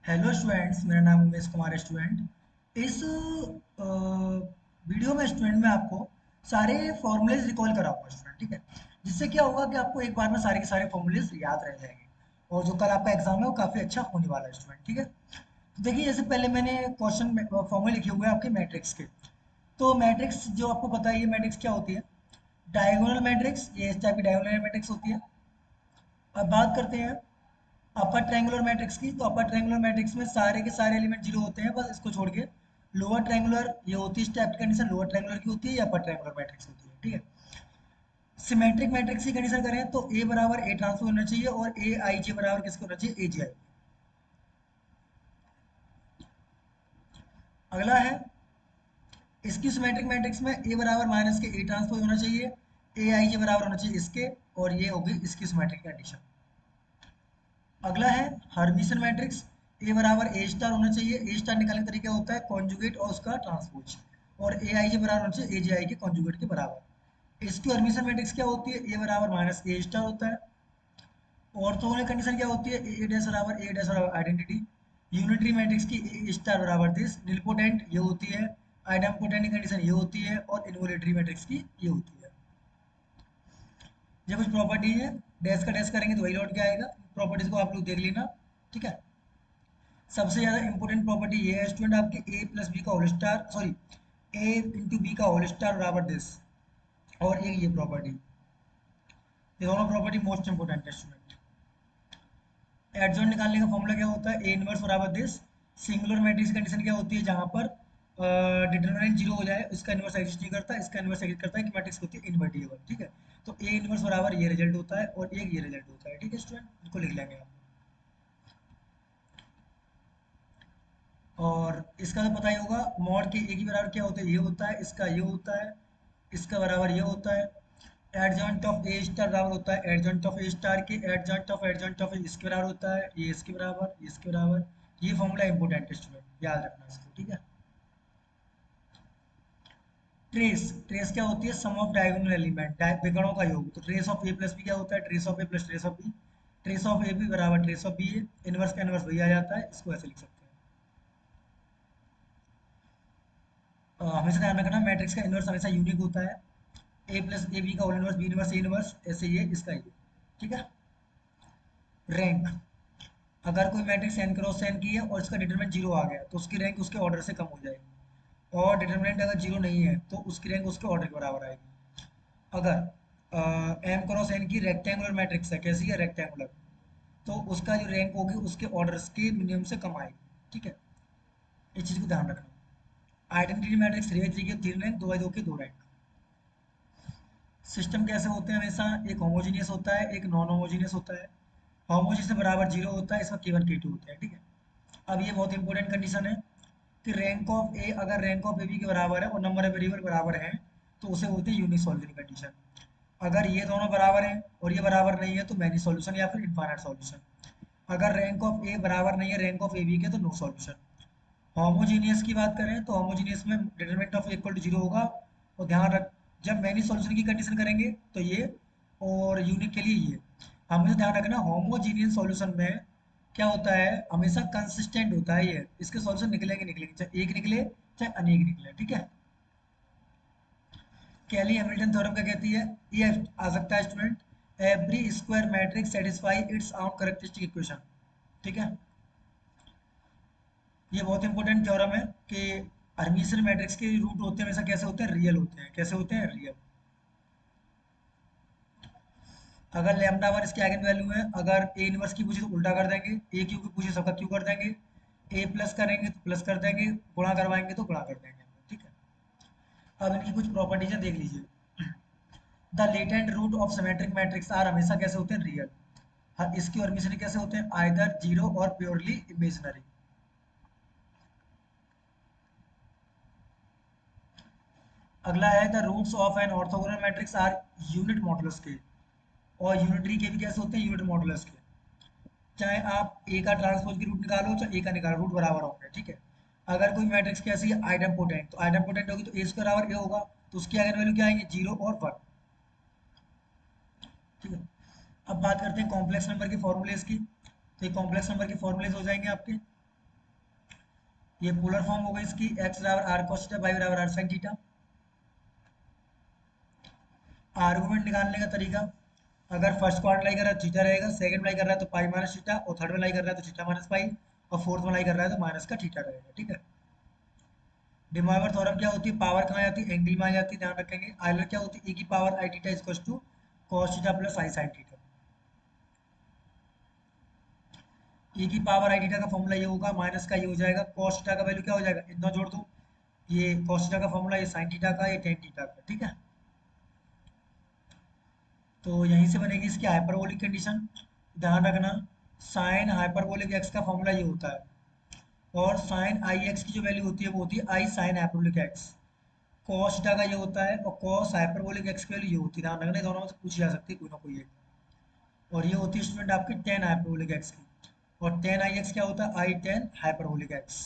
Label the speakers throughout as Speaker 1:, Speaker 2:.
Speaker 1: Hello students, मेरा नाम उमेश कुमार है। स्टूडेंट इस वीडियो में स्टूडेंट मैं आपको सारे फॉर्मूलेज रिकॉल कराऊंगा स्टूडेंट। ठीक है, जिससे क्या होगा कि आपको एक बार में सारे के सारे फॉर्मूलेज याद रह जाएंगे और जो कल आपका एग्जाम है वो काफ़ी अच्छा होने वाला है स्टूडेंट। ठीक है, तो देखिए जैसे पहले मैंने क्वेश्चन फॉर्मूले लिखे हुए हैं आपके मैट्रिक्स के। तो मैट्रिक्स जो आपको पता है, ये मैट्रिक्स क्या होती है? डायगोनल मैट्रिक्स, ये इस टाइप की डायगोनल मैट्रिक्स होती है। अब बात करते हैं अपर ट्रायंगुलर मैट्रिक्स की। तो अपर ट्रायंगुलर मैट्रिक्स में सारे के सारे एलिमेंट जीरो होते हैं, बस इसको छोड़ के। लोअर ट्रायंगुलर ये होती है स्टेप्ड कंडीशन, लोअर ट्रायंगुलर की होती है या अपर ट्रायंगुलर मैट्रिक्स होती है। ठीक है, सिमेट्रिक मैट्रिक्स की कंडीशन करें तो ए बराबर ए ट्रांसफर होना चाहिए और ए आई जे बराबर किसको होना चाहिए? ए जी आई। अगला है इसकी सिमेट्रिक मैट्रिक्स में ए बराबर माइनस के ए ट्रांसफर होना चाहिए, ए आई जे बराबर होना चाहिए इसके, और ये होगी इसकी सिमेट्रिक कंडीशन। अगला है हर्मिशन मैट्रिक्स। ए बराबर ए स्टार होना चाहिए, ए स्टार निकालने का तरीका होता है कॉन्जुगेट और उसका ट्रांसपोज, और ए आई के बराबर होना चाहिए ए जे आई के कॉन्जुगेट के बराबर। इसकी हर्मिशन मैट्रिक्स क्या होती है? ए बराबर माइनस ए स्टार होता है। ऑर्थोगोनल कंडीशन क्या होती है? ए डैश बराबर ए डैश बराबर आइडेंटिटी। यूनिटरी मैट्रिक्स की ए स्टार बराबर दिस। निलपोटेंट ये होती है, आइडेम्पोटेंट की कंडीशन ये होती है, और इन्वोलेटरी मैट्रिक्स की ये होती है। ये कुछ प्रॉपर्टी है, डैश का डैश करेंगे तो वही लौट के आएगा। प्रॉपर्टीज को आप लोग देख लेना। ठीक है, सबसे ज़्यादा इंपॉर्टेंट प्रॉपर्टी ये है स्टूडेंट आपके ए प्लस बी का होल स्टार, सॉरी ए इंटू बी का होल स्टार बराबर दिस, और एक ये प्रॉपर्टी। ये दोनों प्रॉपर्टी मोस्ट इंपॉर्टेंट है स्टूडेंट। एडजॉइंट निकालने का फॉर्मूला क्या होता है? ए इनवर्स बराबर दिस। सिंगुलर मैट्रिक्स कंडीशन क्या होती है? जहां पर डिटरमिनेंट जीरो हो जाए उसका इनवर्स एग्जिस्ट नहीं करता, इसका इनवर्स एग्जिस्ट करता है कि मैट्रिक्स होती है इनवर्टिबल। ठीक है, तो ए इनवर्स बराबर ये रिजल्ट होता है और एक ये रिजल्ट होता है। ठीक है स्टूडेंट, इनको लिख लेंगे आप। और इसका तो पता ही होगा, मॉड के ए की बराबर क्या होता है? ये होता है, इसका ये होता है, इसका बराबर ये होता है। एडजॉइंट ऑफ ए स्टार बराबर होता है एडजॉइंट ऑफ ए स्टार के, एडजॉइंट ऑफ ए इसके बराबर होता है ये इसके बराबर, ये इसके बराबर। ये फॉर्मूला इंपॉर्टेंट है स्टूडेंट, याद रखना इसको। ठीक है, ट्रेस, ट्रेस क्या होती है? सम ऑफ डायगोनल एलिमेंट, विकर्णों का योग। तो trace of A plus B क्या होता है? Trace of A plus trace of B. Trace of A B बराबर trace of B A, inverse का इनवर्स वही आ जाता है, इसको ऐसे लिख सकते हैं। हमेशा ध्यान रखना मैट्रिक्स का इनवर्स हमेशा यूनिक होता है। ए प्लस ए बी का whole inverse, B inverse A inverse, ऐसे ये इसका ये। ठीक है, रैंक, अगर कोई मैट्रिक्स n क्रॉस n की है और इसका डिटरमिनेंट जीरो आ गया तो उसकी रैंक उसके ऑर्डर से कम हो जाएगी, और डिटरमिनेंट अगर जीरो नहीं है तो उसकी रैंक उसके ऑर्डर के बराबर आएगी। अगर m क्रॉस n की रेक्टेंगुलर मैट्रिक्स है, कैसी है? रेक्टेंगुलर, तो उसका जो रैंक होगी उसके ऑर्डर्स के मिनिमम से कम आएगी। ठीक है, इस चीज़ को ध्यान रखना। आइडेंटिटी मैट्रिक्स 3x3 के 3 रैंक, 2x2 के 2 रैंक। सिस्टम कैसे होते हैं? हमेशा एक होमोजीनियस होता है, एक नॉन होमोजीनियस होता है। होमोजीनियस से बराबर जीरो होता है, इसका k1 k2 होता है। ठीक है, अब ये बहुत इंपॉर्टेंट कंडीशन है कि रैंक ऑफ ए अगर रैंक ऑफ ए बी के बराबर है और नंबर ऑफ वेरिएबल बराबर है तो उसे बोलते हैं यूनिक सॉल्यूशन कंडीशन। अगर ये दोनों बराबर हैं और ये बराबर नहीं है तो मैनी सॉल्यूशन या फिर इनफाइनाइट सॉल्यूशन। अगर रैंक ऑफ ए बराबर नहीं है रैंक ऑफ ए बी के तो नो सॉल्यूशन। होमोजीनियस की बात करें तो होमोजीनियस में determinant of equal to zero होगा। और ध्यान रख, जब मैनी सॉल्यूशन की कंडीशन करेंगे तो ये, और यूनिक के लिए ये। हमेशा ध्यान रखना होमोजीनियस सॉल्यूशन में क्या होता है? हमेशा कंसिस्टेंट होता है ये, इसके सॉल्यूशन निकलेंगे निकलेंगे, चाहे एक निकले चाहे अनेक निकले। ठीक है, कैली हैमिल्टन थ्योरम क्या कहती है? ये आ सकता है student, every square matrix satisfy its own characteristic equation. ठीक है, ये बहुत इंपॉर्टेंट थ्योरम है कि हर्मिशियन मैट्रिक्स के रूट होते हैं हमेशा कैसे होते हैं? रियल होते हैं। कैसे होते हैं? रियल। अगर लैम्डा वन इसकी आइगन वैल्यू है, अगर ए इनवर्स की पूछे तो उल्टा कर देंगे, ए क्यू की पूछे सबका क्यू कर देंगे, ए प्लस करेंगे तो प्लस कर देंगे, गुणा करवाएंगे तो गुणा कर देंगे। ठीक है, अब इनकी कुछ प्रॉपर्टीज देख लीजिए। The latent root of symmetric matrix are, हमेशा कैसे होते हैं? रियल। हाँ, इसकी और मिसरी कैसे होते हैं? आइदर जीरो और प्योरली इमेजिनरी। अगला है the roots of an orthogonal matrix are unit modulus के, और यूनिटरी के भी कैसे होते हैं? यूनिट मॉडुलस के। चाहे आप ए का ट्रांसपोज की रूट निकालो चाहे ए का निकालो, रूट बराबर होंगे। ठीक है, अगर कोई मैट्रिक्स कैसी है? आइडेम्पोटेंट, तो आइडेम्पोटेंट होगी तो ए स्क्वायर बराबर ए होगा, तो उसकी आइगन वैल्यू क्या आएंगे? जीरो और वन। ठीक है, अब बात करते हैं कॉम्प्लेक्स नंबर के फॉर्मूलेज की। तो ये कॉम्प्लेक्स नंबर के फॉर्मूलेज हो जाएंगे आपके ये पोलर फॉर्म हो गई इसकी, एक्स बराबर आर कॉस थीटा, वाई बराबर आर साइन थीटा। आर्गुमेंट निकालने का तरीका, अगर फर्स्ट को अप्लाई कर रहा है तो थीटा रहेगा, सेकंड अप्लाई कर रहा है तो पाई माइनस थीटा, और थर्ड अप्लाई कर रहा है तो थीटा माइनस पाई, और फोर्थ अप्लाई कर रहा है तो माइनस का थीटा रहेगा। ठीक है। डिमॉर्गन थ्योरम क्या होती है, पावर कहाँ जाती है, एंगल में आ जाती है, ध्यान रखेंगे। आइलर क्या होती है, ई की power i theta equal to cos theta plus i sine theta. E की पावर आई थीटा का फॉर्मूला ये होगा, माइनस का ये हो जाएगा, कॉस थीटा का वैल्यू क्या हो जाएगा, इतना जोड़ दो, ये कॉस थीटा का फॉर्मूला, ये साइन थीटा का, ये टेन थीटा का। ठीक है। तो यहीं से बनेगी इसकी हाइपरबोलिक कंडीशन। ध्यान रखना, साइन हाइपरबोलिक एक्स का फॉर्मूला ये होता है, और साइन आई एक्स की जो वैल्यू होती है वो होती है i sine hyperbolic x. Cos theta का ये होता है, और कॉस हाइपरबोलिक एक्स की वैल्यू ये होती है। ध्यान रखना, ये दोनों में से पूछी जा सकती है कोई ना कोई एक। और ये होती है स्टूडेंट आपकी टेन हाइपरबोलिक एक्स की, और टेन आई एक्स क्या होता है, आई टेन हाइपरबोलिक एक्स।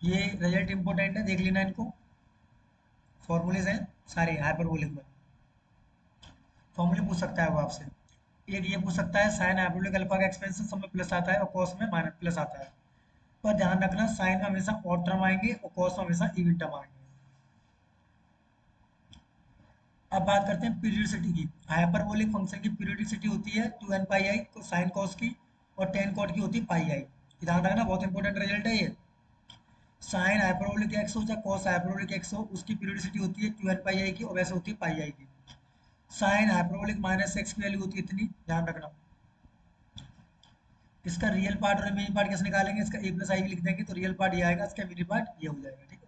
Speaker 1: ये रिजल्ट इंपॉर्टेंट है, देख लेना इनको, फॉर्मूलेज हैं सारे हाइपरबोलिक में। फॉर्मूले पूछ सकता है वो आपसे। एक ये पूछ सकता है, साइन हाइपरबोलिक अल्फा का एक्सपेंशन सब में प्लस आता है और कॉस में माइनस प्लस आता है। पर ध्यान रखना, साइन में हमेशा ऑड टर्म आएंगे और कॉस में हमेशा इवन टर्म आएंगे। अब बात करते हैं पीरियडिसिटी की। हाइपरबोलिक फंक्शन की पीरियडिसिटी होती है 2n पाई आई साइन कॉस की, और टेन कॉट की होती है पाई आई। ध्यान रखना, बहुत इंपॉर्टेंट रिजल्ट है ये। साइन हाइपरबोलिक एक्स हो चाहे कॉस हाइपरबोलिक एक्स हो, उसकी पीरियडिसिटी होती है 2n पाई आई की, और वैसे होती है पाई आई की। साइन हाइपरबोलिक माइनस एक्स की वैल्यू होती है इतनी, ध्यान रखना। इसका रियल पार्ट और इमेजिनरी पार्ट कैसे निकालेंगे, इसका ए प्लस आई लिख देंगे तो रियल पार्ट ये आएगा, इसका इमेजिनरी पार्ट ये हो जाएगा। ठीक है।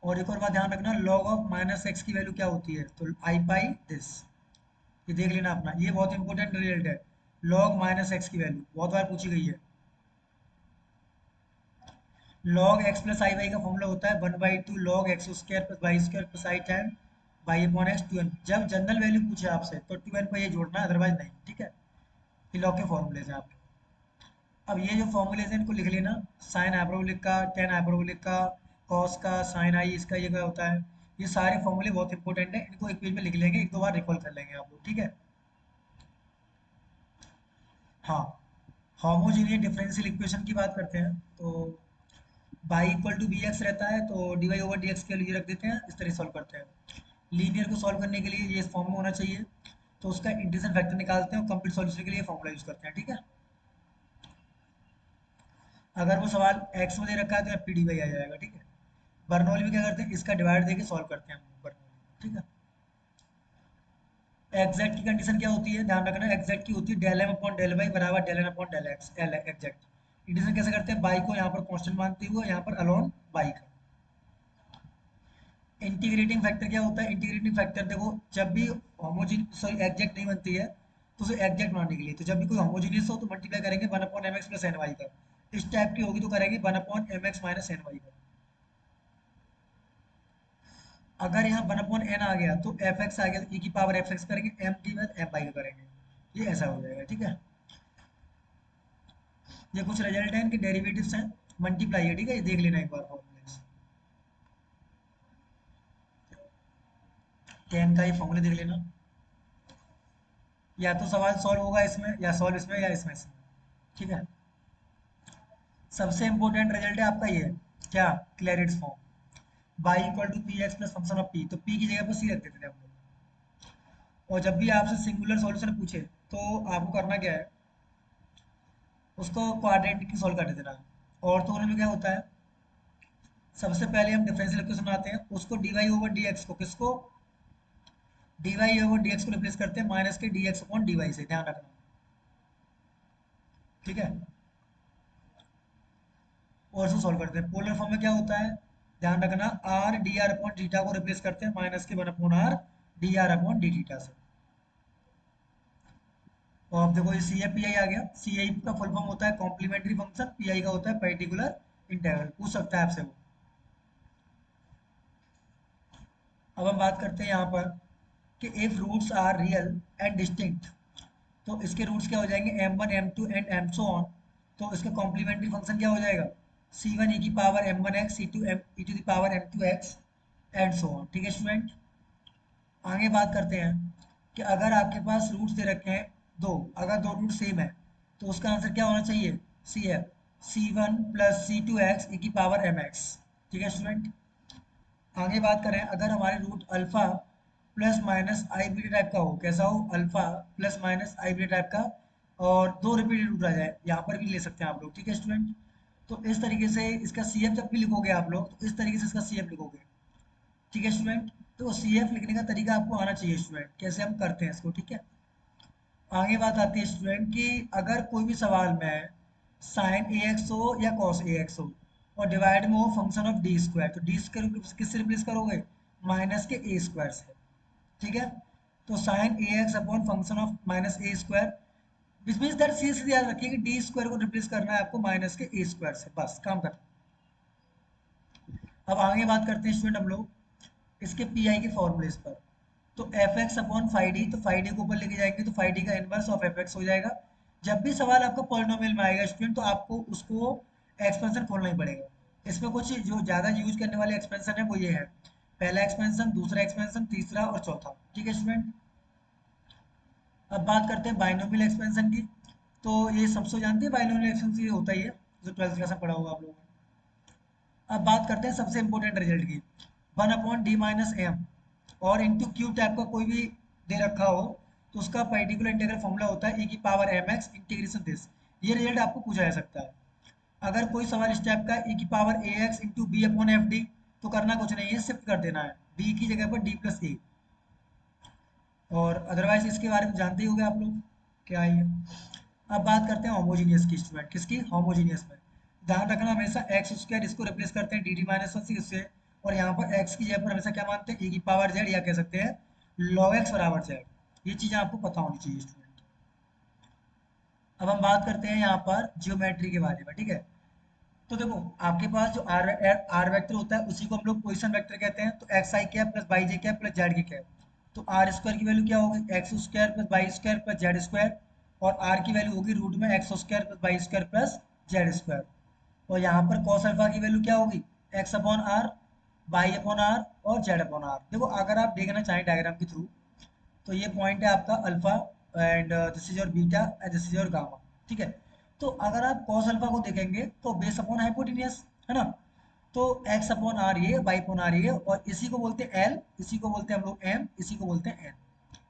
Speaker 1: और एक और बात ध्यान रखना, लॉग ऑफ माइनस एक्स की वैल्यू क्या होती है, तो आई पाई दिस। ये देख लेना अपना, ये बहुत इंपॉर्टेंट रिजल्ट है। लॉग माइनस एक्स की वैल्यू बहुत बार पूछी गई है। Log x plus i y का फॉर्मूला होता है 1/2 log x square plus y square plus i tan y upon x 2n। जब जनरल वैल्यू पूछे आपसे तो 2n पर ये जोड़ना है, अदरवाइज नहीं। ठीक है। ये लॉग के फॉर्मूलेज हैं आपके। अब ये जो फॉर्मूलेज हैं इनको लिख लेना, साइन हाइपरबोलिक का, टेन हाइपरबोलिक का, कॉस का, साइन आई इसका ये क्या होता है। ये सारे फॉर्मूले बहुत इंपॉर्टेंट है, इनको एक पेज में लिख लेंगे, एक दो बार रिकॉल कर लेंगे आप लोग। ठीक है। हाँ, होमोजीनियस डिफरेंशियल इक्वेशन की बात करते हैं तो y equal to b x रहता है, तो d y over d x के लिए रख देते हैं, इस तरह सॉल्व करते हैं। लीनियर को सॉल्व करने के लिए ये फॉर्म में होना चाहिए, तो उसका इंटीग्रेशन फैक्टर निकालते हैं, और कंप्लीट सॉल्यूशन के लिए फॉर्मूला यूज करते हैं। ठीक है। अगर वो सवाल एक्स में दे रखा है तो पी डी वाई आ जाएगा। ठीक है। बर्नौली में क्या करते हैं, इसका डिवाइड देके सॉल्व करते हैं हम बर्नौली। ठीक है। एग्जैक्ट की कंडीशन क्या होती है, ध्यान रखना, एग्जैक्ट की होती है del M upon del y बराबर del N upon del x, L exact. Integration कैसे करते हैं, बाई को यहाँ पर कांस्टेंट मानते हुए, यहाँ पर अलोन बाई का। इंटीग्रेटिंग फैक्टर क्या होता है, इंटीग्रेटिंग फैक्टर देखो, जब भी होमोजीन सॉरी एग्जैक्ट नहीं बनती है तो उसे एग्जैक्ट मानने के लिए, तो जब भी कोई होमोजीनियस हो तो मल्टीप्लाई करेंगे 1 upon m x plus n y का। इस टाइप की होगी तो करेंगे 1 upon m x minus n y का। अगर यहाँ 1 अपॉन एन आ गया तो एफ एक्स आ गया, तो ई की पावर एफ एक्स करेंगे, एम की बाद एम वाई का करेंगे, ये ऐसा हो जाएगा। ठीक है। ये कुछ रिजल्ट है, इनके डेरिवेटिव्स हैं, मल्टीप्लाई है। ठीक है, ये देख लेना एक बार फॉर्मूले। टेन का ये फॉर्मूले देख लेना, या तो सवाल सॉल्व होगा इसमें, या सॉल्व इसमें, या इसमें। ठीक है। सबसे इंपॉर्टेंट रिजल्ट है आपका ये, क्या, Clairaut's form. Y equal to p x plus function of p, तो पी की जगह पर सी रख देते थे हम लोग। और जब भी आपसे सिंगुलर सॉल्यूशन पूछे तो आपको करना क्या है, उसको क्वाड्रेटिक सॉल्व कर देना है। और तो में क्या होता है, सबसे पहले हम डिफरेंशियल इक्वेशन बनाते हैं, उसको d y over d x को, किसको, d y over d x को रिप्लेस करते हैं माइनस के d x upon d y से, ध्यान रखना। ठीक है। और इसको सॉल्व करते हैं, पोलर फॉर्म में क्या होता है, ध्यान रखना, R D R upon theta को रिप्लेस करते हैं माइनस के 1 upon R D R upon D theta से। और अब देखो, ये सी आई पी आई आ गया, सी आई का फुल फॉर्म होता है कॉम्प्लीमेंट्री फंक्शन, पी आई का होता है पर्टिकुलर इंटीग्रल, पूछ सकता है आपसे वो। अब हम बात करते हैं यहाँ पर कि if roots are real and distinct, तो इसके रूट्स क्या हो जाएंगे, m1 m2 and m so on। तो इसका कॉम्प्लीमेंट्री फंक्शन क्या हो जाएगा, c1 e की power m1x, c2 e to the power m2x and so on। ठीक है स्टूडेंट। आगे बात करते हैं कि अगर आपके पास रूट्स दे रखे हैं दो, अगर दो रूट सेम है तो उसका आंसर क्या होना चाहिए, C F, C one plus C two x e की पावर एम एक्स। ठीक है स्टूडेंट। आगे बात करें, अगर हमारे रूट अल्फा प्लस माइनस आई बीटा टाइप का हो, कैसा हो, अल्फा प्लस माइनस आई बीटा टाइप का, और दो रिपीटेड रूट आ जाए, यहाँ पर भी ले सकते हैं आप लोग। ठीक है स्टूडेंट। तो इस तरीके से इसका सी एफ जब भी लिखोगे आप लोग, तो इस तरीके से इसका सी एफ लिखोगे। ठीक है स्टूडेंट। तो सी एफ लिखने का तरीका आपको आना चाहिए स्टूडेंट, कैसे हम करते हैं इसको। ठीक है। आगे बात आती है स्टूडेंट कि अगर कोई भी सवाल में साइन ए एक्स हो या कॉस ए एक्स हो और डिवाइड में हो फंक्शन ऑफ डी स्क्वायर, तो डी स्क्वायर को किससे रिप्लेस करोगे, माइनस के ए स्क्वायर से। ठीक है। तो sine a x upon function of minus a square, which means that सीधे याद रखिए कि डी स्क्वायर को रिप्लेस करना है आपको माइनस के ए स्क्वायर से, बस काम खत्म। अब आगे बात करते हैं स्टूडेंट हम लोग इसके पी आई के फॉर्मूलेस पर। तो F x upon five D, तो फाइव डी को ऊपर लेके जाएंगे तो फाइव डी का इनवर्स ऑफ एफ एक्स हो जाएगा। जब भी सवाल आपका पॉलिनोमियल में आएगा स्टूडेंट, तो आपको उसको एक्सपेंशन खोलना ही पड़ेगा। इसमें कुछ जो ज़्यादा यूज करने वाले एक्सपेंशन है वो ये है, पहला एक्सपेंशन, दूसरा एक्सपेंशन, तीसरा और चौथा। ठीक है स्टूडेंट। अब बात करते हैं बाइनोमियल एक्सपेंशन की। तो ये सबसे जानते हैं बाइनोमियल एक्सपेंशन ये होता ही है, जो ट्वेल्थ क्लास में पढ़ा होगा आप लोगों ने। अब बात करते हैं सबसे इंपॉर्टेंट रिजल्ट की, one upon d minus m और इंटू क्यू टाइप का कोई भी दे रखा हो, तो उसका पर्टिकुलर इंटीग्रल फॉर्मूला होता है ई की power m x integration this. ये रिजल्ट आपको पूछा जा सकता है। अगर कोई सवाल इस टाइप का ई की power a x into b upon f D, तो करना कुछ नहीं है, शिफ्ट कर देना है बी की जगह पर डी प्लस ए। और अदरवाइज इसके बारे में जानते ही होंगे आप लोग क्या है ये। अब बात करते हैं होमोजीनियस की स्टूडेंट, किसकी, होमोजीनियस में। ध्यान रखना हमेशा एक्स स्क्वायर इसको रिप्लेस करते हैं डी डी माइनस वन से इससे, और यहाँ पर एक्स की जगह पर हमेशा क्या मानते हैं, e की पावर जेड, या कह सकते हैं log x बराबर जेड। ये चीज़ें आपको पता होनी चाहिए स्टूडेंट। अब हम बात करते हैं यहाँ पर जियोमेट्री के बारे में। ठीक है। तो देखो आपके पास जो आर वेक्टर होता है उसी को हम लोग पोजिशन वेक्टर कहते हैं। तो x i cap plus y j cap plus z की कैप, तो आर स्क्वायर की वैल्यू क्या होगी, x square plus y square plus z square, और आर की वैल्यू होगी रूट में x square plus y square plus z square. और यहाँ पर कॉस अल्फा की वैल्यू क्या होगी, x upon r, y upon r और जेड अपॉन आर। देखो अगर आप देखना चाहें डायग्राम के थ्रू, तो ये पॉइंट है आपका alpha, and this is your beta and this is your gamma. ठीक है। तो अगर आप कॉस अल्फा को देखेंगे तो बेस अपॉन हाइपोटेन्यूस है ना, तो एक्स अपॉन आर ये, वाई अपॉन आर ये, और इसी को बोलते हैं एल, इसी को बोलते हैं हम लोग एम, इसी को बोलते हैं एन।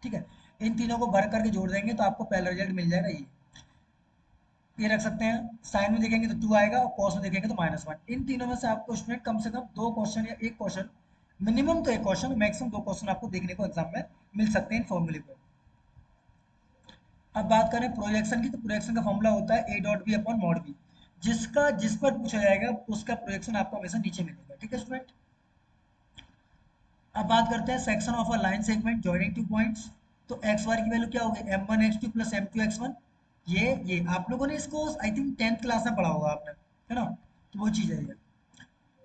Speaker 1: ठीक है। इन तीनों को भर करके जोड़ देंगे तो आपको पहला रिजल्ट मिल जाएगा ये रख सकते हैं। साइन में देखेंगे तो टू आएगा और कॉस में देखेंगे तो माइनस वन। इन तीनों में से आपको स्टूडेंट कम से कम दो क्वेश्चन या एक क्वेश्चन, मिनिमम तो एक क्वेश्चन, मैक्सिमम दो क्वेश्चन आपको देखने को एग्जाम में मिल सकते हैं इन फॉर्मूले पे। अब बात करें प्रोजेक्शन की, तो प्रोजेक्शन का फॉर्मूला होता है a dot b upon mod b. जिसका जिस पर पूछा जाएगा उसका प्रोजेक्शन आपको हमेशा नीचे मिलेगा। ठीक है स्टूडेंट। अब बात करते हैं section of a line segment joining two points. तो एक्स बार की वैल्यू क्या होगी, m one x two plus m two x one. ये आप लोगों ने इसको आई थिंक टेंथ क्लास में पढ़ा होगा आपने, है ना, तो वो चीज़ है ये।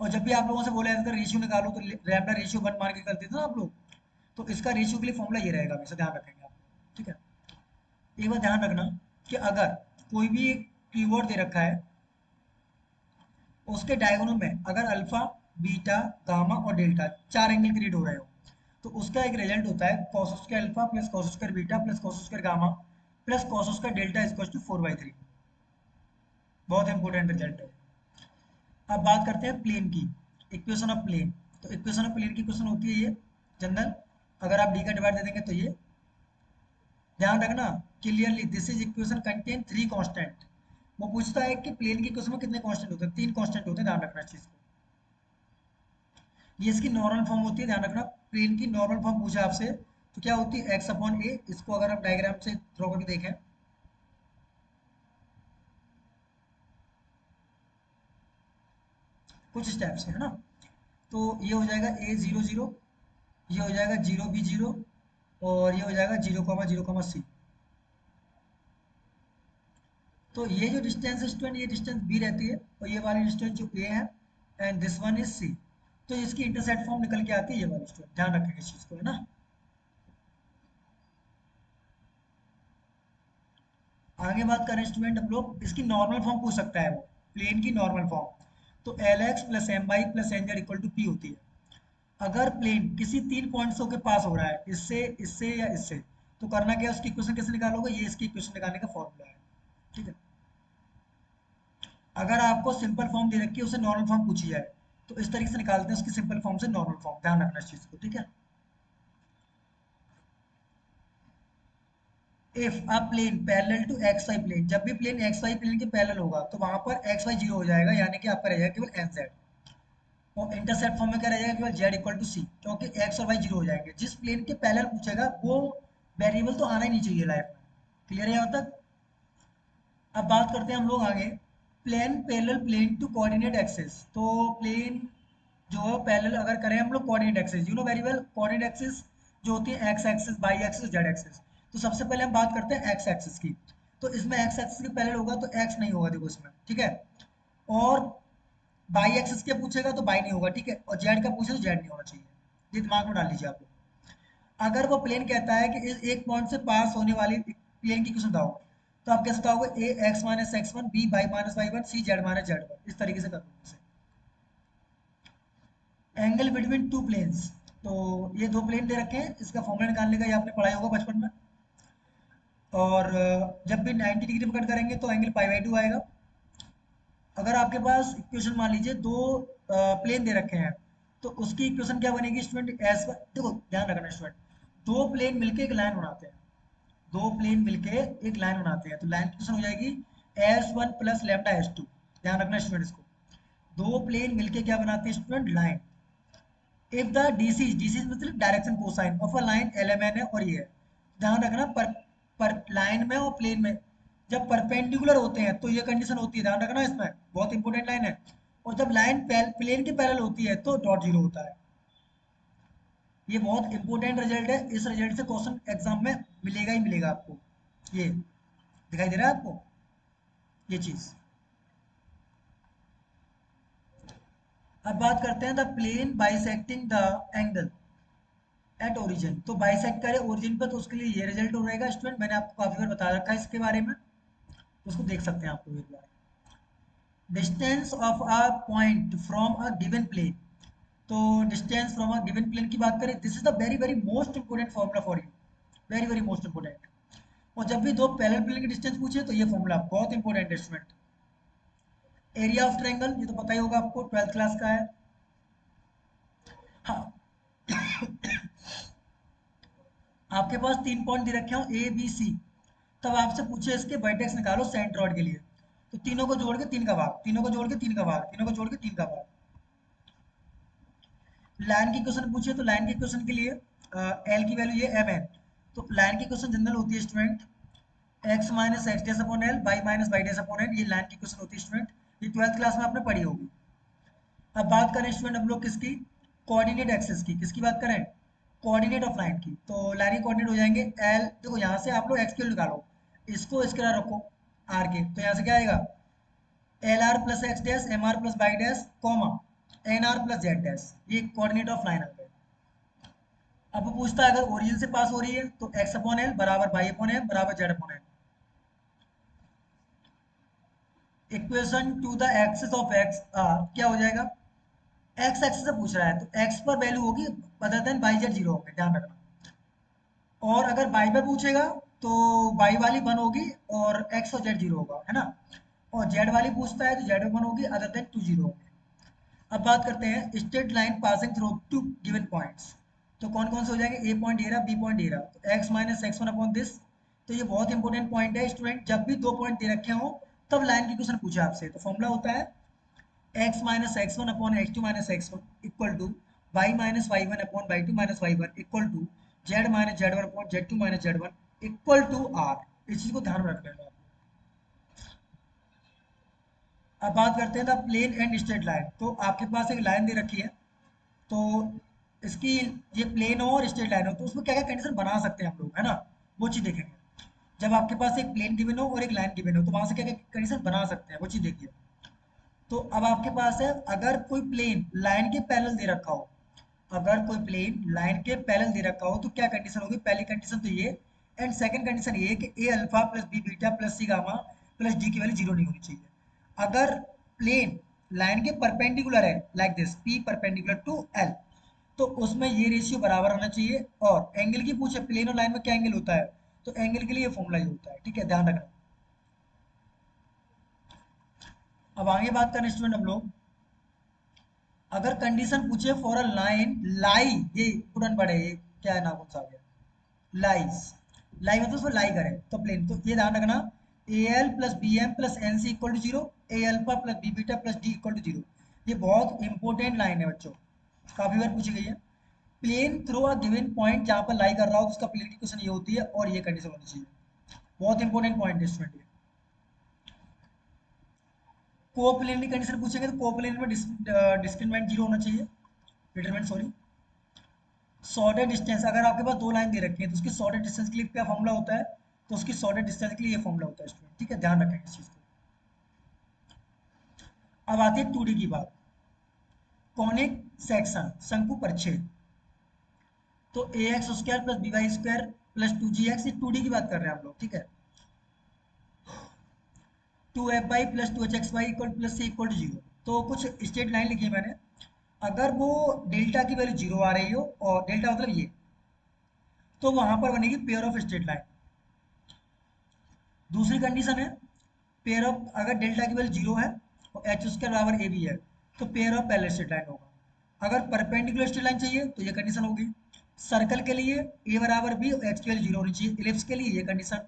Speaker 1: और जब भी आप लोगों से बोला जाता था रेशियो निकालो, तो लैम्डा रेशियो वन मान के करते थे ना आप लोग, तो इसका रेशियो के लिए फॉर्मूला ये रहेगा, हमेशा ध्यान रखेंगे आप। ठीक है। एक बात ध्यान रखना कि अगर कोई भी कीवर्ड दे रखा है, उसके डायगोनल में अगर अल्फा, बीटा, गामा और डेल्टा चार एंगल क्रिएट हो रहे हो, तो उसका एक रिजल्ट होता है cos square alpha plus cos square beta plus cos square gamma plus cos square delta is equal to 4/3। बहुत इंपॉर्टेंट रिजल्ट है। अब बात करते हैं प्लेन की, इक्वेशन ऑफ प्लेन। तो इक्वेशन ऑफ प्लेन की क्वेश्चन होती है ये जनरल, अगर आप डी का डिवाइड दे देंगे तो ये ध्यान रखना clearly, this is equation contain three constant. वो पूछता है कि प्लेन की इक्वेशन में कितने कांस्टेंट होते हैं, तीन कांस्टेंट होते हैं, ध्यान रखना इस चीज को। ये इसकी नॉर्मल फॉर्म होती है, ध्यान रखना प्लेन की नॉर्मल फॉर्म पूछा आपसे तो क्या होती है, एक्स अपॉन ए। इसको अगर हम डायग्राम से ड्रॉ करके देखें, कुछ स्टेप से है ना, तो ये हो जाएगा ए जीरो जीरो, ये हो जाएगा जीरो बी जीरो, और ये हो जाएगा जीरो कॉमा सी। तो ये जो डिस्टेंस है स्टूडेंट, ये डिस्टेंस बी रहती है, और ये वाली डिस्टेंस जो ए है, and this one is c. तो इसकी इंटरसेक्ट फॉर्म निकल के आती है ये वाली स्टूडेंट, ध्यान रखेंगे इस चीज को, है ना। आगे बात करें स्टूडेंट हम लोग, इसकी नॉर्मल फॉर्म पूछ सकता है वो, प्लेन की नॉर्मल फॉर्म। तो l x plus m y plus n z equal to p होती है। अगर प्लेन किसी तीन पॉइंट्स के पास हो रहा है, इससे, इससे या इससे, तो करना क्या है, उसकी इक्वेशन कैसे निकालोगे, ये इसकी इक्वेशन निकालने का फॉर्मूला है। ठीक है। अगर आपको सिंपल फॉर्म दे रखी है उसे नॉर्मल फॉर्म पूछी जाए तो इस तरीके से निकालते हैं उसकी सिंपल फॉर्म से नॉर्मल फॉर्म, ध्यान रखना इस चीज को, ठीक है। If a plane parallel to x y plane, जब भी प्लेन एक्स वाई प्लेन के पैरेलल होगा तो वहां पर एक्स वाई जीरो हो जाएगा, यानी कि आपका रह जाएगा केवल एन जेड। और इंटरसेप्ट फॉर्म में क्या रह जाएगा, केवल जेड इक्वल टू सी, क्योंकि एक्स और वाई जीरो हो जाएंगे। जिस प्लेन के पैरेलल पूछेगा वो वेरिएबल तो आना ही नहीं चाहिए लाइफ में। क्लियर है यहाँ तक। अब बात करते हैं हम लोग आगे, plane parallel plane to coordinate axis. तो प्लेन जो पैरेलल अगर करें हम लोग coordinate axis, you know very well, coordinate axis जो होती है एक्स एक्सिस, वाई एक्सिस और जेड एक्सिस। तो सबसे पहले हम बात करते हैं एक्स एक्सिस की। तो इसमें एक्स एक्सिस के पैरेलल होगा तो एक्स नहीं होगा, देखो इसमें, ठीक है। और बाई एक्सिस के पूछेगा तो बाई नहीं होगा, ठीक है। और जेड का पूछे तो जेड नहीं होना चाहिए, ये दिमाग में डाल लीजिए आप लोग। अगर वो प्लेन कहता है कि इस एक पॉइंट से पास होने वाली प्लेन की क्वेश्चन बताओ, तो आप कैसे बताओगे, a x minus x one, b y minus y one, c z minus z one, इस तरीके से कर दोगे इसे। एंगल बिटवीन टू प्लेन्स, तो ये दो प्लेन दे रखे हैं, इसका फॉर्मूला निकालने का ये आपने पढ़ाई होगा बचपन में। और जब भी 90 डिग्री में कट करेंगे तो एंगल पाई बाई टू आएगा। अगर आपके पास इक्वेशन मान लीजिए दो प्लेन दे रखे हैं, तो उसकी इक्वेशन क्या बनेगी स्टूडेंट, एस, देखो ध्यान रखना स्टूडेंट, दो प्लेन मिलके एक लाइन बनाते हैं, दो प्लेन मिलके एक लाइन बनाते हैं, तो लाइन की इक्वेशन हो जाएगी s one plus lambda s two. ध्यान रखना स्टूडेंट इसको, दो प्लेन मिलके क्या बनाते हैं student, line. If the DC मतलब direction cosine of a line LMN है और ये है, ध्यान रखना पर लाइन में और प्लेन में जब परपेंडिकुलर होते हैं तो ये कंडीशन होती है, ध्यान रखना इसमें, बहुत इंपॉर्टेंट लाइन है। और जब लाइन प्लेन के पैरेलल होती है तो डॉट जीरो होता है। ये बहुत इंपॉर्टेंट रिजल्ट है, इस रिजल्ट से क्वेश्चन एग्जाम में मिलेगा ही मिलेगा आपको। ये दिखाई दे रहा है आपको, ये चीज। अब बात करते हैं the plane bisecting the angle at origin, तो बाइसेक्ट करे ओरिजिन पर, तो उसके लिए ये रिजल्ट हो रहेगा स्टूडेंट, मैंने आपको काफी बार बता रखा है इसके बारे में, तो उसको देख सकते हैं आप लोग एक बार। Distance of a point from a given plane, तो distance from a given plane की बात करें, this is the very very most important formula for you, very very most important. और जब भी दो पैरेलल प्लेन की डिस्टेंस पूछे तो ये फॉर्मूला बहुत इंपॉर्टेंट है स्टूडेंट। एरिया ऑफ ट्रायंगल, ये तो पता ही होगा आपको, 12th क्लास का है। हाँ, आपके पास तीन पॉइंट दे रखे हो ए बी सी, तब आपसे पूछे इसके वर्टेक्स निकालो सेंट्रॉइड के लिए, तो तीनों को जोड़ के तीन का भाग, तीनों को जोड़ के तीन का भाग, तीनों को जोड़ के तीन का भाग। लाइन की क्वेश्चन पूछिए तो लाइन के क्वेश्चन के लिए एल की वैल्यू ये एम एन, तो लाइन की क्वेश्चन जनरल होती है student x minus x dash upon l, y minus y dash upon l, ये लाइन की क्वेश्चन होती है स्टूडेंट, ये 12th क्लास में आपने पढ़ी होगी। अब बात करें स्टूडेंट हम लोग किसकी, कोऑर्डिनेट एक्सिस की, किसकी बात करें, कोऑर्डिनेट ऑफ लाइन की। तो लाइन के कोऑर्डिनेट हो जाएंगे एल, देखो यहाँ से आप लोग एक्स की वैल्यू निकालो, इसको इसके तरह रखो आर के, तो यहाँ से क्या आएगा, l r plus x dash m r plus y dash comma n r plus z dash, ये कोऑर्डिनेट ऑफ लाइन आ गए। अब वो पूछता है अगर ओरिजिन से पास हो रही है तो एक्स अपॉन एल बराबर वाई अपॉन एम बराबर z upon m. Equation to the axis of x are क्या हो जाएगा, एक्स एक्सिस से पूछ रहा है तो एक्स पर वैल्यू होगी other than y z zero होगी, ध्यान रखना। और अगर वाई पर पूछेगा तो वाई वाली वन होगी और एक्स और जेड जीरो होगा, है ना। और जेड वाली पूछता है तो जेड वन होगी अदर देन टू जीरो होंगे। अब बात करते हैं straight line passing through two given points, तो कौन कौन से हो जाएंगे, ए पॉइंट ए रहा, बी पॉइंट ए रहा, तो x minus x one upon this. तो ये बहुत इंपॉर्टेंट पॉइंट है स्टूडेंट, जब भी दो पॉइंट दे रखे हो तब लाइन की क्वेश्चन पूछे आपसे, तो फॉर्मूला होता है x minus x one upon x two minus x one equal to y minus y one upon y two minus y one equal to z minus z one upon z two minus z one equal to r. इस चीज को ध्यान में रख लेना। अब बात करते हैं the plane and straight line, तो आपके पास एक लाइन दे रखी है, तो इसकी ये प्लेन हो और स्ट्रेट लाइन हो तो उसमें क्या क्या कंडीशन बना सकते हैं हम लोग, है ना, वो चीज देखेंगे। जब आपके पास एक प्लेन गिवन हो और एक लाइन गिवन हो तो वहां से क्या क्या कंडीशन बना सकते हैं वो चीज देखिए। तो अब आपके पास है अगर कोई प्लेन लाइन के पैरेलल दे रखा हो, अगर कोई प्लेन लाइन के पैरेलल दे रखा हो तो क्या कंडीशन होगी, पहली कंडीशन तो ये, एंड सेकंड कंडीशन ये कि a alpha plus b beta plus c gamma plus d की वैल्यू जीरो नहीं होनी चाहिए। अगर प्लेन लाइन के परपेंडिकुलर है like this p perpendicular to l, तो उसमें ये रेशियो बराबर होना चाहिए। और एंगल की पूछे प्लेन और लाइन में क्या एंगल होता है, तो एंगल के लिए फॉर्मूला ये होता है, ठीक है, ध्यान रखना। अब आगे बात करें स्टूडेंट हम लोग, अगर कंडीशन पूछे फॉर अ लाइन लाई, ये स्टूडेंट बड़े ये क्या है ना, कौन सा आ गया लाइस, लाई मतलब उसमें लाई करे तो प्लेन, तो ये ध्यान रखना a l plus b m plus n c equal to zero, a alpha plus b beta plus d equal to zero. ये बहुत इंपॉर्टेंट लाइन है बच्चों, काफी बार पूछी गई है। Plane through a given point जहां पर लाई कर रहा हो तो उसका प्लेन की क्वेश्चन ये होती है और ये कंडीशन होनी चाहिए, बहुत इंपॉर्टेंट पॉइंट है स्टूडेंट ये। कोप्लेन की कंडीशन पूछेंगे तो कोप्लेन में डिस्क्रिमिनेंट जीरो होना चाहिए, डिटरमिनेंट सॉरी। शॉर्टेड डिस्टेंस, अगर आपके पास दो लाइन दे रखी है तो उसकी शॉर्टेड डिस्टेंस के लिए क्या फॉर्मूला होता है, तो उसकी शॉर्टेड डिस्टेंस के लिए ये फॉर्मूला होता है स्टूडेंट, ठीक है, ध्यान रखेंगे इस चीज को। अब आती है 2D की बात, कॉनिक सेक्शन शंकु परिच्छेद, तो a x square plus b y square plus two g x, ये 2D की बात कर रहे हैं हम लोग, ठीक है। Two f y plus two h x y equal plus c equal to zero, तो कुछ स्ट्रेट लाइन लिखी है मैंने, अगर वो डेल्टा की वैल्यू जीरो आ रही हो, और डेल्टा मतलब ये, तो वहां पर बनेगी पेयर ऑफ स्ट्रेट लाइन। दूसरी कंडीशन है, पेयर ऑफ, अगर डेल्टा की वैल्यू जीरो है और एच स्क्वायर बराबर ए बी है, तो pair of parallel straight line होगा। अगर परपेंडिकुलर स्ट्रेट लाइन चाहिए तो ये कंडीशन होगी। सर्कल के लिए ए बराबर बी और एक्स की वैल्यू जीरो होनी चाहिए, इलिप्स के लिए ये कंडीशन,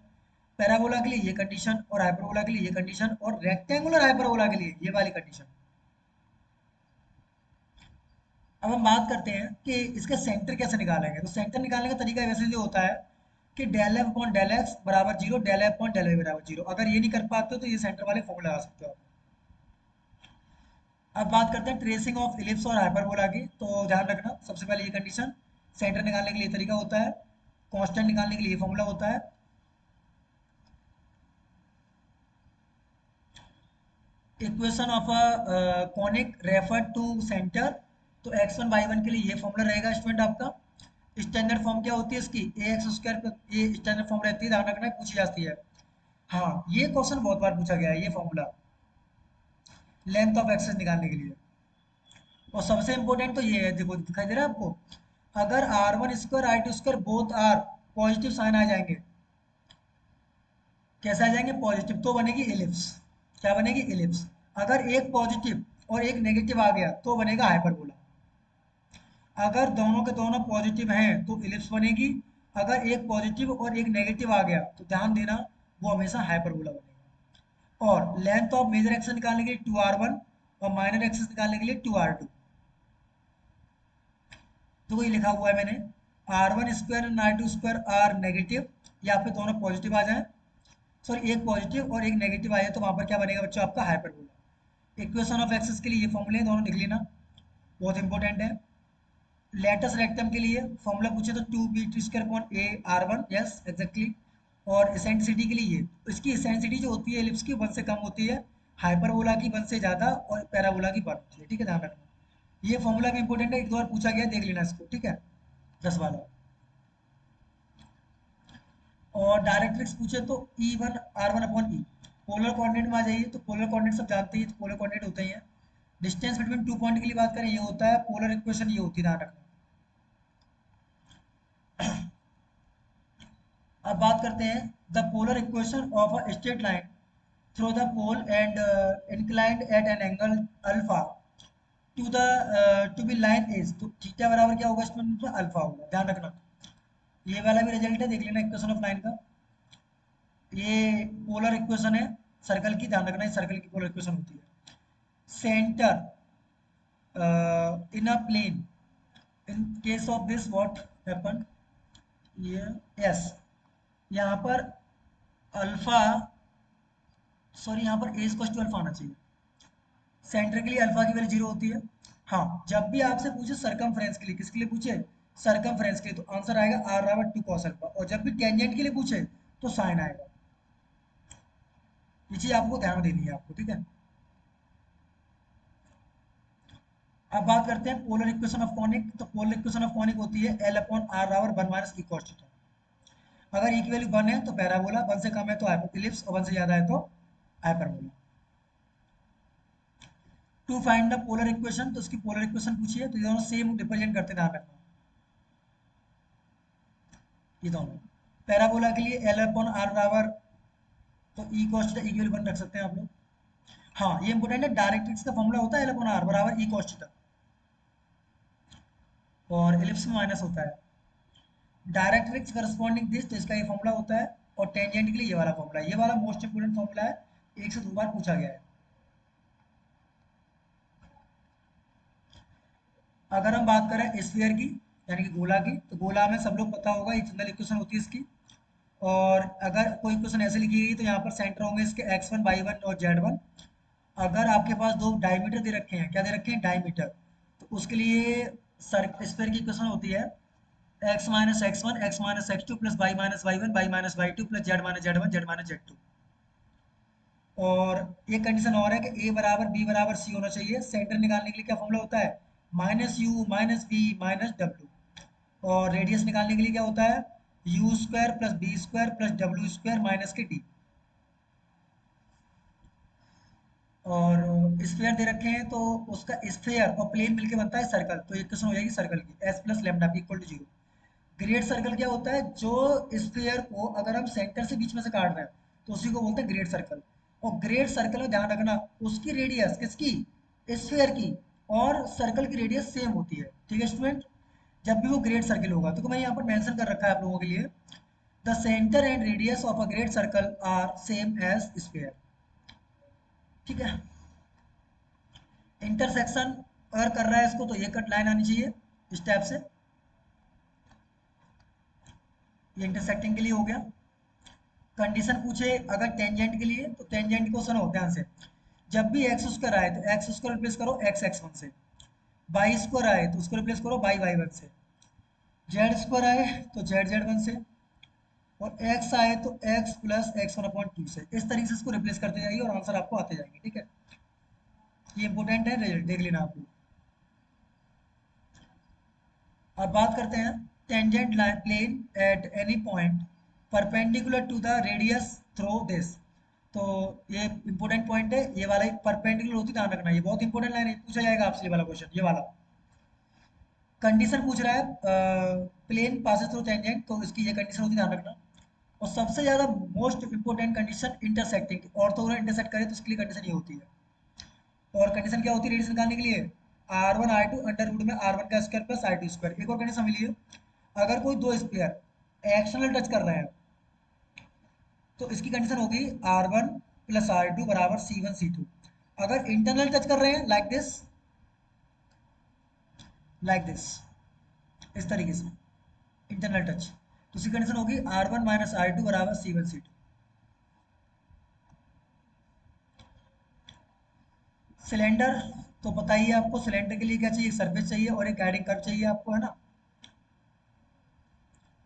Speaker 1: पैराबोला के लिए ये कंडीशन, और हाइपरबोला के लिए ये कंडीशन, और रेक्टेंगुलर हाइपरबोला के लिए ये वाली कंडीशन। अब हम बात करते हैं कि इसका सेंटर कैसे निकालेंगे, तो सेंटर निकालने का तरीका वैसे जो होता है कि del f upon del x बराबर zero, del f upon del y बराबर जीरो। अगर ये नहीं कर पाते हो तो ये सेंटर वाले फॉर्मूला लगा सकते हो आप। अब बात करते हैं ट्रेसिंग ऑफ इलिप्स और हाइपरबोला की, तो ध्यान रखना सबसे पहले ये कंडीशन, सेंटर निकालने के लिए तरीका होता है, कांस्टेंट निकालने के लिए फॉर्मूला होता है। Equation of a conic refer to centre, तो x1 y1 के लिए ये फॉर्मूला रहेगा स्टूडेंट आपका। स्टैंडर्ड फॉर्म क्या होती है इसकी, ए एक्स स्क्वायर, ये स्टैंडर्ड फॉर्म रहती है, ध्यान रखना है, पूछी जाती है। हाँ, ये क्वेश्चन बहुत बार पूछा गया है, ये फॉर्मूला लेंथ ऑफ एक्सेस निकालने के लिए। और सबसे इंपॉर्टेंट तो ये है, देखो दिखाई दे रहा है आपको, अगर r one square r two square both are positive sign आ जाएंगे, कैसे आ जाएंगे पॉजिटिव, तो बनेगी इलिप्स। क्या बनेगी इलिप्स। अगर एक पॉजिटिव और एक नेगेटिव आ गया तो बनेगा हाइपरबोला। अगर दोनों के दोनों पॉजिटिव हैं तो इलिप्स बनेगी, अगर एक पॉजिटिव और एक नेगेटिव आ गया तो ध्यान देना वो हमेशा हाइपरबोला बनेगा। और लेंथ ऑफ मेजर एक्सेस निकालने के लिए 2r1 और माइनर एक्सेस निकालने के लिए 2r2। तो वही लिखा हुआ है मैंने, r one square and r two square r negative, या फिर दोनों पॉजिटिव आ जाए, सॉरी एक पॉजिटिव और एक नेगेटिव आया तो वहां पर क्या बनेगा बच्चों आपका हाइपरबोला। इक्वेशन ऑफ एक्सेस के लिए ये फॉर्मूले दोनों लिख लेना, बहुत इंपॉर्टेंट है। लेटस रेक्टम के लिए फॉर्मूला पूछे तो two b t square upon a r one, yes exactly. और इसेंट्रिसिटी के लिए ये, इसकी इसेंट्रिसिटी जो होती है एलिप्स की 1 से कम होती है, हाइपरबोला की 1 से ज़्यादा, और पैराबोला की 1 होती है, ठीक है, ध्यान रखना। ये फॉर्मूला भी इंपॉर्टेंट है, एक दो बार पूछा गया, देख लेना इसको, ठीक है, 10 वाला। और डायरेक्ट्रिक्स पूछे तो e one r one upon e, polar coordinate में आ जाइए, तो पोलर कोऑर्डिनेट सब जानते ही, तो पोलर कोऑर्डिनेट होते ही हैं। डिस्टेंस बिटवीन 2 पॉइंट के लिए बात करें ये होता है पोलर इक्वेशन, ये होती है, ध्यान रखना। अब बात करते हैं the polar equation of a straight line through the pole and inclined at an angle alpha to the two b line edge, तो थीटा बराबर क्या होगा इसमें, अल्फा होगा, ध्यान रखना। ये वाला भी रिजल्ट है, देख लेना इक्वेशन ऑफ लाइन का। ये पोलर इक्वेशन है सर्कल की, ध्यान रखना, सर्कल की पोलर इक्वेशन होती है। Centre in a plane, in case of this what happen, ये यस, यहाँ पर अल्फा, सॉरी यहाँ पर ए इक्वल टू अल्फा आना चाहिए, सेंटर के लिए अल्फा की वैल्यू जीरो होती है। हाँ, जब भी आपसे पूछे सरकमफ्रेंस के लिए, किसके लिए पूछे, सरकमफ्रेंस के लिए, तो आंसर आएगा आर बराबर टू कॉस अल्फा, और जब भी टेंजेंट के लिए पूछे तो साइन आएगा। ये चीज आपको ध्यान देनी है आपको, ठीक है। अब बात करते हैं पोलर इक्वेशन ऑफ कॉनिक, तो पोलर इक्वेशन ऑफ कॉनिक होती है एल अपॉन आर बराबर one minus E cos theta. अगर ई की वैल्यू वन है तो पैराबोला, वन से कम है तो हाइपरइलिप्स, और वन से ज्यादा है तो hyperbola. To find the polar equation, तो उसकी पोलर इक्वेशन पूछिए, तो ये दोनों सेम रिप्रेजेंट करते हैं, ध्यान रखना। ये दोनों पैराबोला के लिए एल अपॉन आर बराबर, तो ई कॉस थीटा, ई की वैल्यू वन रख सकते हैं आप लोग। हाँ ये इंपोर्टेंट है, डायरेक्ट्रिक्स का फॉर्मूला होता है एल अपॉन आर बराबर ई कॉस थीटा, और एलिप्स में माइनस होता है। डायरेक्ट्रिक्स करस्पॉन्डिंग दिस, तो इसका ये फॉर्मूला होता है, और टेंजेंट के लिए ये वाला फॉर्मूला, ये वाला मोस्ट इंपोर्टेंट फॉर्मूला है, एक से दो बार पूछा गया है। अगर हम बात करें स्फीयर की, यानी कि गोला की, तो गोला में सब लोग पता होगा, ये जनरल इक्वेशन होती है इसकी। और अगर कोई क्वेश्चन ऐसे लिखी गई तो यहाँ पर सेंटर होंगे इसके x1 y1 और z1। अगर आपके पास दो डायमीटर दे रखे हैं, क्या दे रखे हैं, डायमीटर, तो उसके लिए सर स्फीयर की इक्वेशन होती है x minus x one x minus x two plus y minus y one y minus y two plus z minus z one z minus z two. और एक कंडीशन और है कि a बराबर b बराबर c होना चाहिए। सेंटर निकालने के लिए क्या फॉर्मूला होता है, minus u minus b minus डब्ल्यू। और रेडियस निकालने के लिए क्या होता है, u square plus b square plus डब्ल्यू स्क्वायर माइनस के डी। और स्फीयर दे रखे हैं तो उसका स्फीयर और प्लेन मिलके बनता है सर्कल, तो एक क्वेश्चन हो जाएगी सर्कल की, s plus lambda equal to zero. Great circle क्या होता है, जो स्फीयर को अगर हम सेंटर से बीच में से काट रहे हैं तो उसी को बोलते हैं ग्रेट सर्कल। और ग्रेट सर्कल में ध्यान रखना, उसकी रेडियस किसकी, स्फीयर की, और सर्कल की रेडियस सेम होती है, ठीक है स्टूडेंट। जब भी वो ग्रेट सर्कल होगा, तो मैं यहाँ पर मेंशन कर रखा है आप लोगों के लिए, the centre and radius of a great circle are same as sphere, ठीक है। इंटरसेक्शन अगर कर रहा है इसको, तो ये कट लाइन आनी चाहिए इस टाइप से, ये इंटरसेक्टिंग के लिए हो गया। कंडीशन पूछे अगर टेंजेंट के लिए, तो टेंजेंट को सुनो ध्यान से, जब भी एक्स स्क्वायर आए तो एक्स स्क्वायर रिप्लेस करो एक्स एक्स वन से, वाई स्क्वायर आए तो उसको रिप्लेस करो वाई वाई वन से, जेड स्क्वायर आए तो जेड जेड वन से, और एक्स आए तो x plus x one upon two से। इस तरीके से इसको रिप्लेस करते जाइए और आंसर आपको आते जाएंगे, ठीक है। ये इंपॉर्टेंट है, रिजल्ट देख लेना आप लोग। अब बात करते हैं tangent line plane at any point perpendicular to the radius through this. तो ये इंपॉर्टेंट पॉइंट है, ये वाला परपेंडिकुलर होती, ध्यान रखना, ये बहुत इंपॉर्टेंट लाइन है, पूछा जाएगा आपसे ये वाला क्वेश्चन, ये वाला। कंडीशन पूछ रहा है प्लेन पासेस थ्रू टेंजेंट, तो इसकी ये कंडीशन होती, ध्यान रखना। और सबसे ज्यादा most important condition intersecting, orthogonal intersect करे तो इसके लिए कंडीशन ये होती है। और कंडीशन क्या होती है रेडियस निकालने के लिए, r one r two under root में आर वन का square plus r two square. एक और कंडीशन मिली है, अगर कोई दो स्क्वायर एक्सटर्नल टच कर रहे हैं, तो इसकी कंडीशन होगी r one plus r two बराबर सी वन सी टू। अगर इंटरनल टच कर रहे हैं लाइक दिस, इस तरीके से इंटरनल टच, तो इसकी कंडीशन होगी r one minus r two बराबर c one c two. Cylinder, तो पता ही है आपको, सिलेंडर के लिए क्या चाहिए, सरफेस चाहिए और एक गाइडिंग कर्व चाहिए आपको, है ना।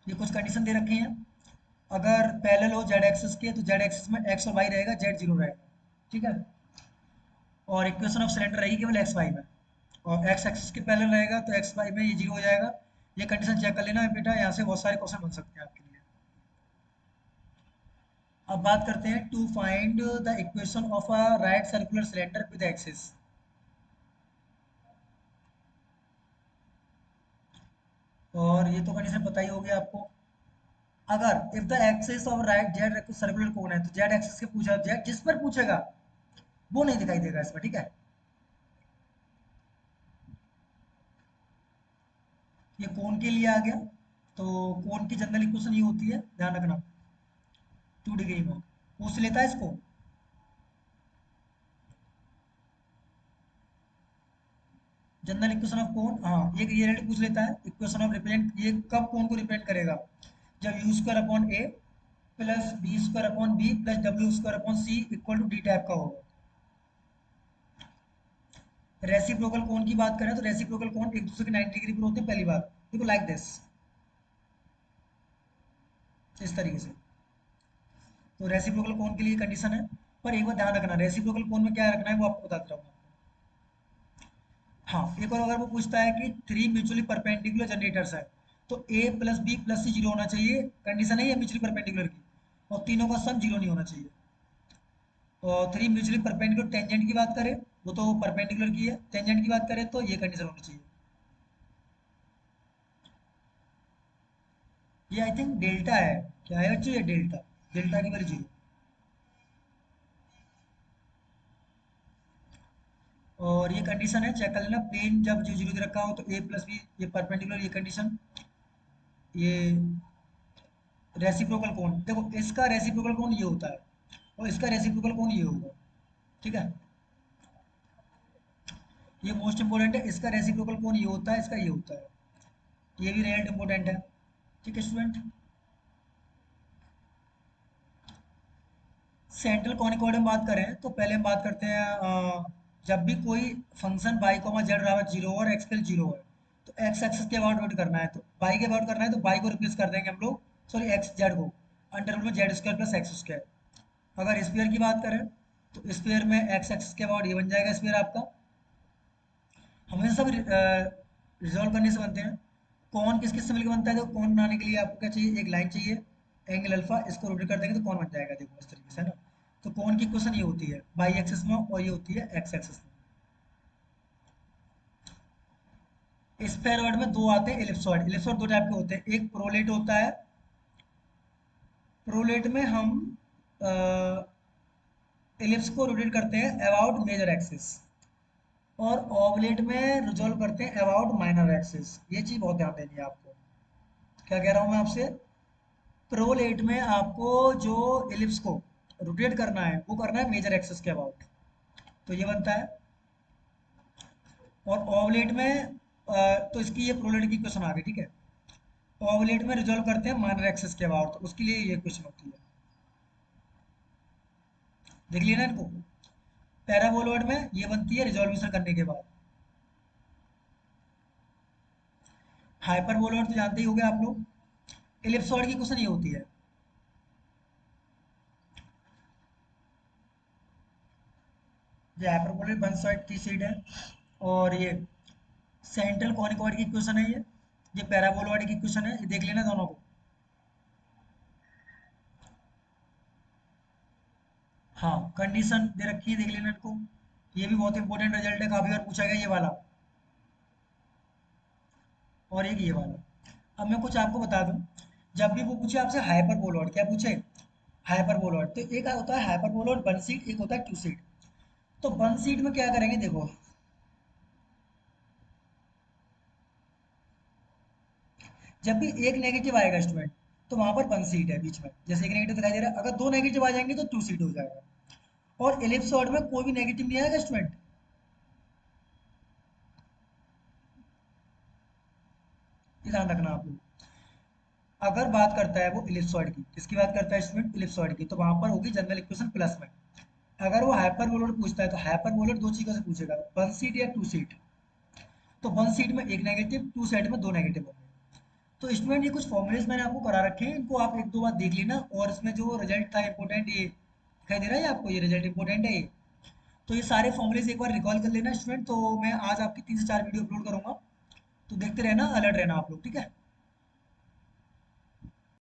Speaker 1: ये कुछ कंडीशन दे रखे हैं, अगर पैरेलल हो जेड एक्सिस के, तो जेड एक्सिस में एक्स और वाई रहेगा, जेड जीरो रहेगा, ठीक है। और इक्वेशन ऑफ सिलेंडर रहेगी केवल एक्स वाई में, और एक्स एक्सिस के पैरेलल रहेगा तो एक्स वाई में ये जीरो हो जाएगा। ये कंडीशन चेक कर लेना बेटा, यहाँ से बहुत सारे क्वेश्चन बन सकते हैं आपके लिए। अब बात करते हैं to find the equation of a right circular cylinder with axis. और ये तो कंडीशन पता ही होगी आपको, अगर if the axis of right z circular cone है, तो जेड एक्सिस के पूछा, जेड जिस पर पूछेगा वो नहीं दिखाई देगा इसमें, ठीक है। ये कोन के लिए आ गया, तो कोन की जनरल इक्वेशन ये होती है, ध्यान रखना, 2 डिग्री में पूछ लेता है इसको। जनरल इक्वेशन ऑफ कोन, हाँ ये रिलेटेड पूछ लेता है। इक्वेशन ऑफ रिप्रेजेंट, ये कब कोन को रिप्रेजेंट करेगा, जब u square upon a plus b square upon b plus डब्ल्यू square upon c equal to d type का होगा। रेसिप्रोकल कोन की बात करें तो रेसिप्रोकल कोन एक दूसरे के 90 डिग्री पर होते हैं, पहली बात देखो लाइक दिस, इस तरीके से। तो रेसिप्रोकल कोन के लिए कंडीशन है, पर एक बार ध्यान रखना, रेसिप्रोकल कोन में क्या रखना है वो आपको बताता रहूंगा। हाँ एक और अगर वो पूछता है कि थ्री म्यूचुअली परपेंडिकुलर जनरेटर्स है, तो ए प्लस बी प्लस सी जीरो होना चाहिए, कंडीशन है ये म्यूचुअली परपेंडिकुलर की, और तीनों का सम जीरो नहीं होना चाहिए। और थ्री म्यूचुअली परपेंडिकुलर टेंजेंट की बात करें, वो तो परपेंडिकुलर की है, टेंजेंट की बात करें तो ये कंडीशन होनी चाहिए। ये आई थिंक डेल्टा है, क्या है बच्चों, ये डेल्टा, डेल्टा की वैल्यू जीरो। और ये कंडीशन है, चेक कर लेना, प्लेन जब जो जीरो दे रखा हो तो ए प्लस बी, ये परपेंडिकुलर, ये कंडीशन, ये रेसिप्रोकल कोण, देखो इसका रेसिप्रोकल कोण ये होता है और इसका रेसिप्रोकल कोण ये होगा, ठीक है। ये मोस्ट इंपोर्टेंट है, इसका रेसिप्रोकल कोण ये होता है, इसका ये होता है, ये भी रिजल्ट इंपॉर्टेंट है, ठीक है स्टूडेंट। सेंट्रल कॉनिक कोऑर्डिनेट में बात करें तो पहले हम बात करते हैं जब भी कोई फंक्शन बाई कॉमा जेड बराबर जीरो और एक्स के जीरो है तो एक्स एक्सिस के अबाउट रोटेट करना है, तो बाई के अबाउट करना है तो बाई को रिप्लेस कर देंगे हम लोग, सॉरी एक्स जेड को अंडर रूट में Z square plus x square. अगर स्फीयर की बात करें तो स्फीयर में एक्स एक्सिस के अबाउट ये बन जाएगा स्फीयर आपका। हमेशा सब रिजॉल्व करने से बनते हैं। कौन किस किस से मिलकर बनता है, तो कौन बनाने के लिए आपको क्या चाहिए, एक लाइन चाहिए, एंगल अल्फा, इसको रोटेट कर देंगे तो कौन बन जाएगा, देखो इस तरीके से, है ना। तो कौन की इक्वेशन ये होती है बाई एक्सिस में और ये होती है एक्स एक्सिस में। स्फेरॉइड में दो आते हैं एलिप्सॉइड, एलिप्सॉइड दो टाइप के होते हैं, एक प्रोलेट होता है, प्रोलेट में हम एलिप्स को रोटेट करते हैं अबाउट मेजर एक्सिस, और ओवलेट में रिजॉल्व करते हैं अबाउट माइनर एक्सिस। ये चीज बहुत ध्यान देनी है आपको। क्या कह रहा हूं मैं आपसे, प्रोलेट में आपको जो एलिप्स को रोटेट करना है वो करना है मेजर एक्सिस के अबाउट, तो ये बनता है। और ओवलेट में तो इसकी ये प्रोलेट की क्वेश्चन आ गई, ठीक है। ओवलेट में रिजॉल्व करते हैं माइनर एक्सिस के अबाउट, तो उसके लिए ये क्वेश्चन होती है, देख लिया ना इनको। पैराबोलॉइड में ये बनती है रिजोल्यूशन करने के बाद। हाइपरबोलॉइड तो जानते ही होंगे आप लोग। एलिप्सॉइड की क्वेश्चन ये होती है, ये हाइपरबोलिक वन साइड की सीट है, और ये सेंट्रल कॉनिकॉइड की क्वेश्चन है, ये पैराबोलॉइड की क्वेश्चन है, ये देख लेना दोनों को। हाँ कंडीशन दे रखी है, देख लेना इनको। ये भी बहुत इंपॉर्टेंट रिजल्ट है, काफी बार पूछा गया ये वाला, और एक ये वाला। अब मैं कुछ आपको बता दूं, जब भी वो पूछे आपसे हाइपरबोलॉइड, क्या पूछे, हाइपरबोलॉइड, तो एक होता है हाइपरबोलॉइड वन सीट, एक होता है टू सीट। तो वन सीट में क्या करेंगे, देखो जब भी एक नेगेटिव आएगा स्टूडेंट तो वहां पर वन सीट है बीच में, जैसे एक नेगेटिव दिखाई दे रहा है, अगर दो नेगेटिव आ जाएंगे तो टू सीट हो जाएगा। और एलिप्सॉइड में कोई भी नेगेटिव नहीं आएगा स्टूडेंट, ये ध्यान रखना आप लोग। अगर बात करता है वो इलिप्सॉइड की, किसकी बात करता है स्टूडेंट, इलिप्सॉइड की, तो वहां पर होगी जनरल इक्वेशन प्लस में। अगर वो हाइपरबोलॉइड पूछता है तो हाइपरबोलॉइड दो चीजों से पूछेगा, वन सीट या टू सीट। तो वन सीट में एक नेगेटिव, टू साइड में दो नेगेटिव होंगे। तो स्टूडेंट ये कुछ फॉर्मुलेज मैंने आपको करा रखे हैं, इनको आप एक दो बार देख लेना, और इसमें जो रिजल्ट था इंपॉर्टेंट, ये दिखाई दे रहा है आपको, ये रिजल्ट इंपॉर्टेंट है ये। तो ये सारे फॉर्मुलेज एक बार रिकॉल कर लेना स्टूडेंट, तो मैं आज आपकी 3 से 4 वीडियो अपलोड करूंगा, तो देखते रहना, अलर्ट रहना आप लोग, ठीक है।